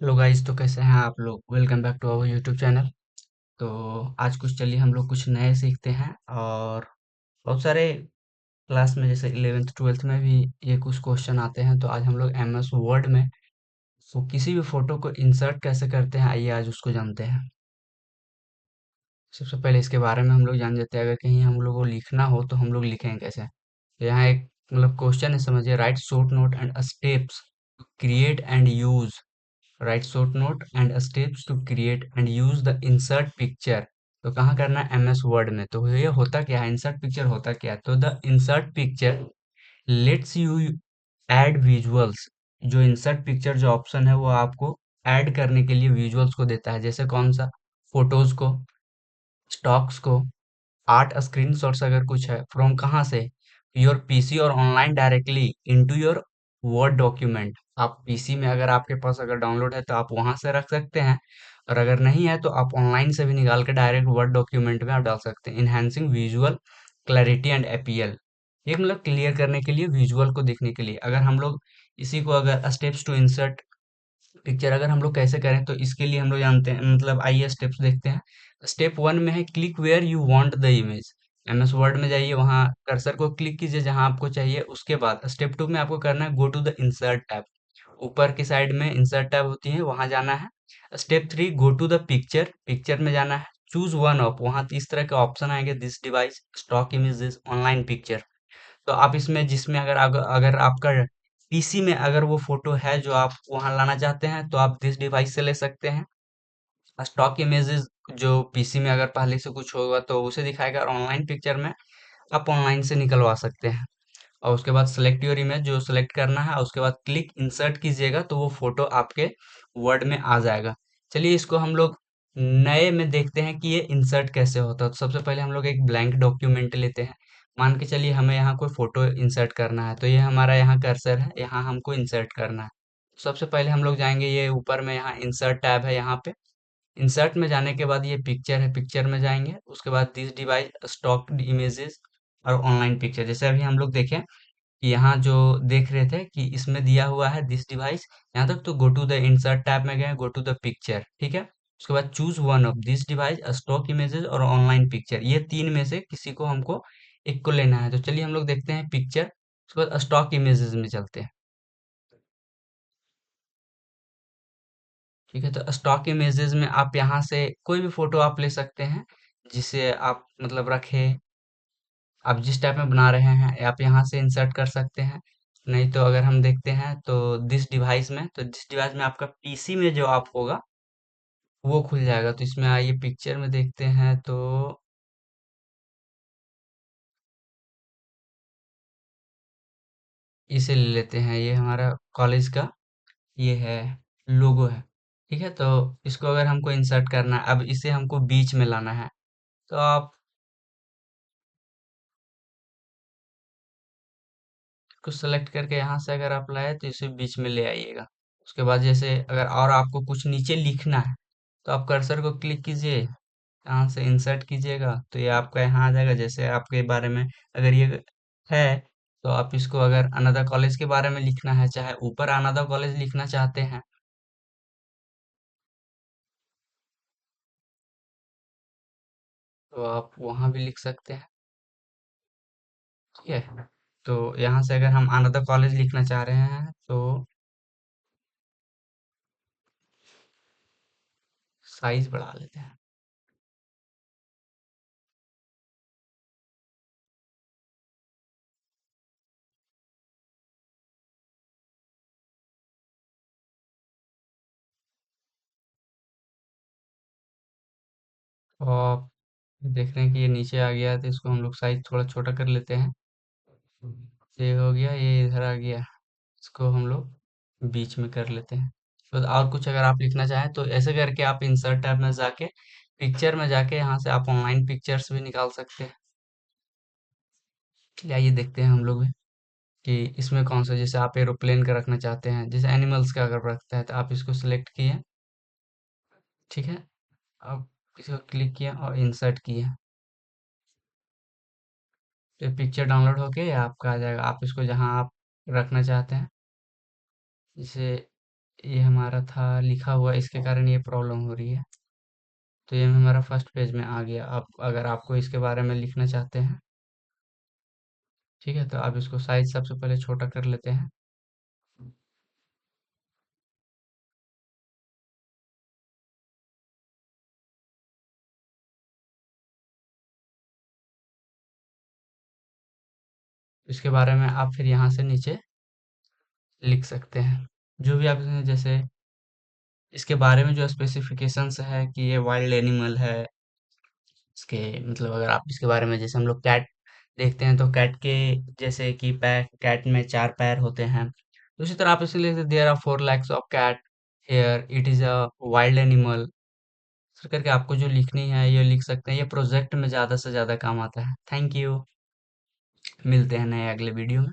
Hello guys, तो कैसे हैं आप लोग। Welcome back to our YouTube channel. तो आज कुछ चलिए हम लोग कुछ नए सीखते हैं। और बहुत सारे क्लास में जैसे 11th 12th में भी ये कुछ क्वेश्चन आते हैं। तो आज हम लोग एम एस वर्ड में किसी भी फोटो को इंसर्ट कैसे करते हैं, आइए आज उसको जानते हैं। सबसे पहले इसके बारे में हम लोग जान लेते हैं। अगर कहीं हम लोग को लिखना हो तो हम लोग लिखें कैसे। तो यहाँ एक क्वेश्चन है, समझिए। Write short note and steps create and use. Write short note and steps to create and use the insert picture. तो कहाँ करना है, एम एस वर्ड में। तो ये होता क्या है, इंसर्ट पिक्चर होता क्या है। तो the insert picture let's you add visuals. जो इंसर्ट पिक्चर जो ऑप्शन है वो आपको ऐड करने के लिए विजुअल्स को देता है। जैसे कौन सा, फोटोज को, स्टॉक्स को, आर्ट स्क्रीनशॉट्स अगर कुछ है, फ्रॉम कहाँ से, योर पीसी और online directly into your word document. आप पीसी में अगर आपके पास अगर डाउनलोड है तो आप वहां से रख सकते हैं। और अगर नहीं है तो आप ऑनलाइन से भी निकाल के डायरेक्ट वर्ड डॉक्यूमेंट में आप डाल सकते हैं। Enhancing visual clarity and appeal. ये क्लियर करने के लिए, विजुअल को देखने के लिए। अगर हम लोग इसी को अगर स्टेप्स टू इंसर्ट पिक्चर अगर हम लोग कैसे करें, तो इसके लिए हम लोग जानते हैं, आइए स्टेप्स देखते हैं। स्टेप वन में है click where you want the image. MS Word में जाइए, वहां कर्सर को क्लिक कीजिए जहां आपको चाहिए। उसके बाद स्टेप टू में आपको करना है go to the insert tab. ऊपर की साइड में इंसर्ट टैब होती है, वहां जाना है। Step three, go to the picture. Picture में जाना है, चूज वन ऑफ। वहां इस तरह के ऑप्शन आएंगे, this device, stock images, online picture. तो आप इसमें जिसमें अगर आपका पीसी में अगर वो फोटो है जो आप वहां लाना चाहते हैं, तो आप दिस डिवाइस से ले सकते हैं। स्टॉक इमेजेस जो पीसी में अगर पहले से कुछ होगा तो उसे दिखाएगा, और ऑनलाइन पिक्चर में आप ऑनलाइन से निकलवा सकते हैं। और उसके बाद सेलेक्ट योर इमेज जो सेलेक्ट करना है, उसके बाद क्लिक इंसर्ट कीजिएगा तो वो फोटो आपके वर्ड में आ जाएगा। चलिए इसको हम लोग नए में देखते हैं कि ये इंसर्ट कैसे होता है। तो सबसे पहले हम लोग एक ब्लैंक डॉक्यूमेंट लेते हैं। मान के चलिए हमें यहाँ कोई फोटो इंसर्ट करना है, तो ये हमारा यहाँ कर्सर है, यहाँ हमको इंसर्ट करना है। सबसे पहले हम लोग जाएंगे, ये ऊपर में यहाँ इंसर्ट टैब है, यहाँ पे इंसर्ट में जाने के बाद ये पिक्चर है, पिक्चर में जाएंगे। उसके बाद दिस डिवाइस, स्टॉक इमेजेस और ऑनलाइन पिक्चर। जैसे अभी हम लोग देखें कि यहाँ जो देख रहे थे कि इसमें दिया हुआ है दिस डिवाइस, यहाँ तक तो go to the insert tab में गए, गो टू द पिक्चर, ठीक है। उसके बाद choose one of this device, stock images और ऑनलाइन पिक्चर। ये तीन में से किसी को हमको एक को लेना है। तो चलिए हम लोग देखते हैं पिक्चर, उसके बाद स्टॉक इमेजेस में चलते हैं। ठीक है, तो स्टॉक इमेजेस में आप यहाँ से कोई भी फोटो आप ले सकते हैं, जिसे आप रखें। आप जिस टाइप में बना रहे हैं आप यहाँ से इंसर्ट कर सकते हैं। नहीं तो अगर हम देखते हैं तो दिस डिवाइस में, तो दिस डिवाइस में आपका पीसी में जो आप होगा वो खुल जाएगा। तो इसमें आइए पिक्चर में देखते हैं, तो इसे ले लेते हैं। ये हमारा कॉलेज का ये है, लोगो है। ठीक है, तो इसको अगर हमको इंसर्ट करना है, अब इसे हमको बीच में लाना है। तो आप इसको सेलेक्ट करके यहाँ से अगर आप लाए तो इसे बीच में ले आइएगा। उसके बाद जैसे अगर और आपको कुछ नीचे लिखना है, तो आप कर्सर को क्लिक कीजिए, यहाँ से इंसर्ट कीजिएगा तो ये आपका यहाँ आ जाएगा। जैसे आपके बारे में अगर ये है, तो आप इसको अगर अनदर कॉलेज के बारे में लिखना है, चाहे ऊपर अनदर कॉलेज लिखना चाहते हैं, तो आप वहां भी लिख सकते हैं। ठीक है, तो यहाँ से अगर हम अनदर कॉलेज लिखना चाह रहे हैं तो साइज बढ़ा लेते हैं। तो आप देख रहे हैं कि ये नीचे आ गया है, तो इसको हम लोग साइज थोड़ा छोटा कर लेते हैं। ये हो गया, ये इधर आ गया, इसको हम लोग बीच में कर लेते हैं। तो और कुछ अगर आप लिखना चाहें तो ऐसे करके आप इंसर्ट टैब में जाके, पिक्चर में जाके यहाँ से आप ऑनलाइन पिक्चर्स भी निकाल सकते हैं। चलिए आइए देखते हैं हम लोग भी कि इसमें कौन सा, जैसे आप एरोप्लेन का रखना चाहते हैं, जैसे एनिमल्स का अगर रखता है तो आप इसको सिलेक्ट किए। ठीक है, अब इसको क्लिक किया और इंसर्ट किया, तो पिक्चर डाउनलोड होके आपका आ जाएगा। आप इसको जहाँ आप रखना चाहते हैं, जैसे ये हमारा था लिखा हुआ, इसके कारण ये प्रॉब्लम हो रही है। तो ये हमारा फर्स्ट पेज में आ गया। आप अगर आपको इसके बारे में लिखना चाहते हैं, ठीक है, तो आप इसको साइज सबसे पहले छोटा कर लेते हैं। इसके बारे में आप फिर यहाँ से नीचे लिख सकते हैं जो भी आप इसमें, जैसे इसके बारे में जो स्पेसिफिकेशंस है कि ये वाइल्ड एनिमल है। इसके मतलब अगर आप इसके बारे में, जैसे हम लोग कैट देखते हैं तो कैट के जैसे कि पैर, कैट में 4 पैर होते हैं, तो उसी तरह आप इसे लिख सकते, there are 4 lakhs of cat here, it is a wild animal. इस करके आपको जो लिखनी है ये लिख सकते हैं। ये प्रोजेक्ट में ज़्यादा से ज़्यादा काम आता है। Thank you. मिलते हैं नए अगले वीडियो में।